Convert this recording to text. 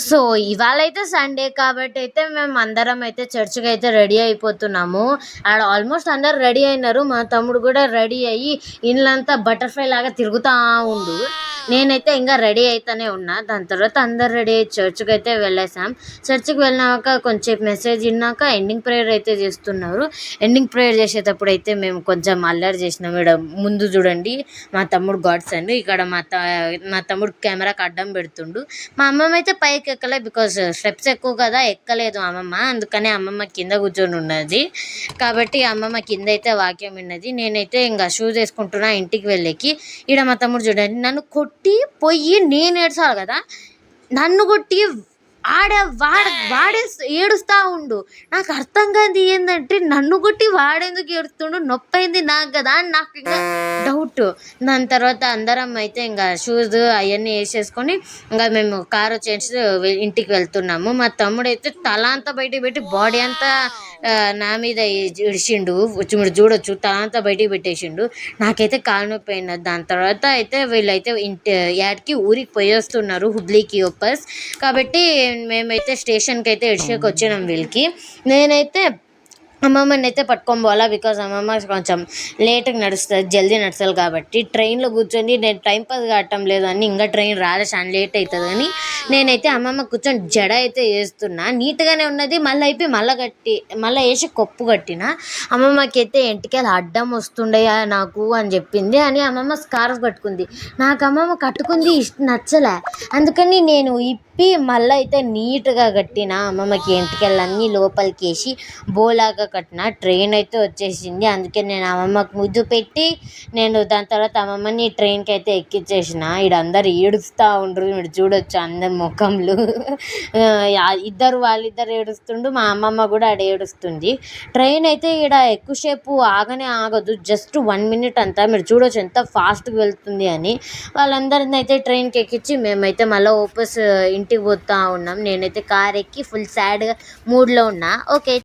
So, ఇవాళైతే Sunday కాబట్టయితే మేమందరం చర్చ్‌కయితే ready అయిపోతున్నాము. ఆడ almost అందరూ రెడీ అయినారు. మా తమ్ముడు గూడా రెడీ అయ్యి ఇండ్లంతా బటర్‌ఫ్లై లాగా తిరుగుతా ఉండు. నేనైతే ఇంగా రెడీ అయితానే ఉన్నా. దాని తర్వాత అందరూ రెడీ అయ్యి చర్చ్‌కయితే వెళ్ళేసాం. చర్చ్‌కి వెళ్ళినాక కొంచెంసేపు మెసేజ్ ఇన్నాక ఎండింగ్ ప్రేయర్ అయితే చేస్తున్నారు. ఎండింగ్ ప్రేయర్ చేసేటప్పుడైతే మేము కొంచెం అల్లరి చేసినాం. ఈడ ముందు చూడండి మా తమ్ముడు గాడ్స్ అండ్ ఇక్కడ మా తమ్ముడు కెమెరాకి అడ్డం పెడుతుండు. మా అమ్మమ్మ అయితే పైకి ఎక్కలే బికాజ్ స్టెప్స్ ఎక్కువ కదా, ఎక్కలేదు అమ్మమ్మ. అందుకనే అమ్మమ్మ కింద కూర్చొని ఉన్నది. కాబట్టి అమ్మమ్మ కింద అయితే వాక్యం విన్నది. నేనైతే ఇంకా షూస్ వేసుకుంటున్నా ఇంటికి వెళ్ళేకి. ఈడ మా తమ్ముడు చూడండి నన్ను కొట్టి పొయ్యి నేను ఏడ్చాలి కదా, నన్ను కొట్టి వాడే ఏడుస్తా ఉండు. నాకు అర్థం కాదు ఏంటంటే నన్ను కొట్టి వాడెందుకు ఏడుస్తుండు, నొప్పి అయింది నాకు కదా అని నాకు ఇంకా డౌట్. దాని తర్వాత అందరం అయితే ఇంకా షూస్ అవన్నీ వేసేసుకొని ఇంకా మేము కారు వచ్చేసి ఇంటికి వెళ్తున్నాము. మా తమ్ముడు అయితే తల అంతా బయటికి పెట్టి బాడీ అంతా నా మీద ఇడిచిండు. మీరు చూడొచ్చు తల అంతా బయటికి పెట్టేసిండు. నాకైతే కాలు నొప్పి అయినది. దాని తర్వాత అయితే వీళ్ళైతే యాడికి ఊరికి పోయేస్తున్నారు, హుబ్లీకి ఒప్పస్. కాబట్టి మేమైతే స్టేషన్కి అయితే ఇడిచేకి వచ్చినాం వీళ్ళకి. నేనైతే అమ్మమ్మని అయితే పట్టుకొని పోవాలా బికాజ్ అమ్మమ్మ కొంచెం లేట్గా నడుస్తుంది, జల్దీ నడుస్తుంది. కాబట్టి ట్రైన్లో కూర్చొని నేను టైం పాస్ కావటం లేదు అని ఇంకా ట్రైన్ రాలే చాలా లేట్ అవుతుంది అని నేనైతే అమ్మమ్మ కూర్చొని జడ అయితే వేస్తున్నా. నీట్గానే ఉన్నది. మళ్ళీ అయిపోయి మళ్ళీ వేసి కొప్పు కట్టిన. అమ్మమ్మకి అయితే ఎంటికలు అడ్డం వస్తుండే నాకు అని చెప్పింది అని అమ్మమ్మ స్కార్ఫ్ కట్టుకుంది. నాకు అమ్మమ్మ కట్టుకుంది నచ్చలే. అందుకని నేను మళ్ళీ అయితే నీట్గా కట్టిన. అమ్మమ్మకి ఎంటికలన్నీ లోపలికి వేసి బోలాగా కట్టిన. ట్రైన్ అయితే వచ్చేసింది. అందుకే నేను అమ్మమ్మకి ముద్దు పెట్టి నేను దాని తర్వాత అమ్మమ్మని ట్రైన్కి అయితే ఎక్కించేసిన. ఈడ అందరు ఏడుస్తూ ఉండరు. మీరు చూడొచ్చు అందరి ముఖంలు. వాళ్ళిద్దరు ఏడుస్తుండు, మా అమ్మమ్మ కూడా ఆడ ఏడుస్తుంది. ట్రైన్ అయితే ఈడ ఎక్కువసేపు ఆగనే ఆగదు, జస్ట్ 1 minute అంతా. మీరు చూడొచ్చు ఎంత ఫాస్ట్గా వెళ్తుంది అని. వాళ్ళందరిని అయితే ట్రైన్కి ఎక్కించి మేమైతే మళ్ళీ వాపస్ ఇంటికి పోతా ఉన్నాం. నేనైతే కార్ ఎక్కి ఫుల్ సాడ్గా మూడ్లో ఉన్నా. ఓకే.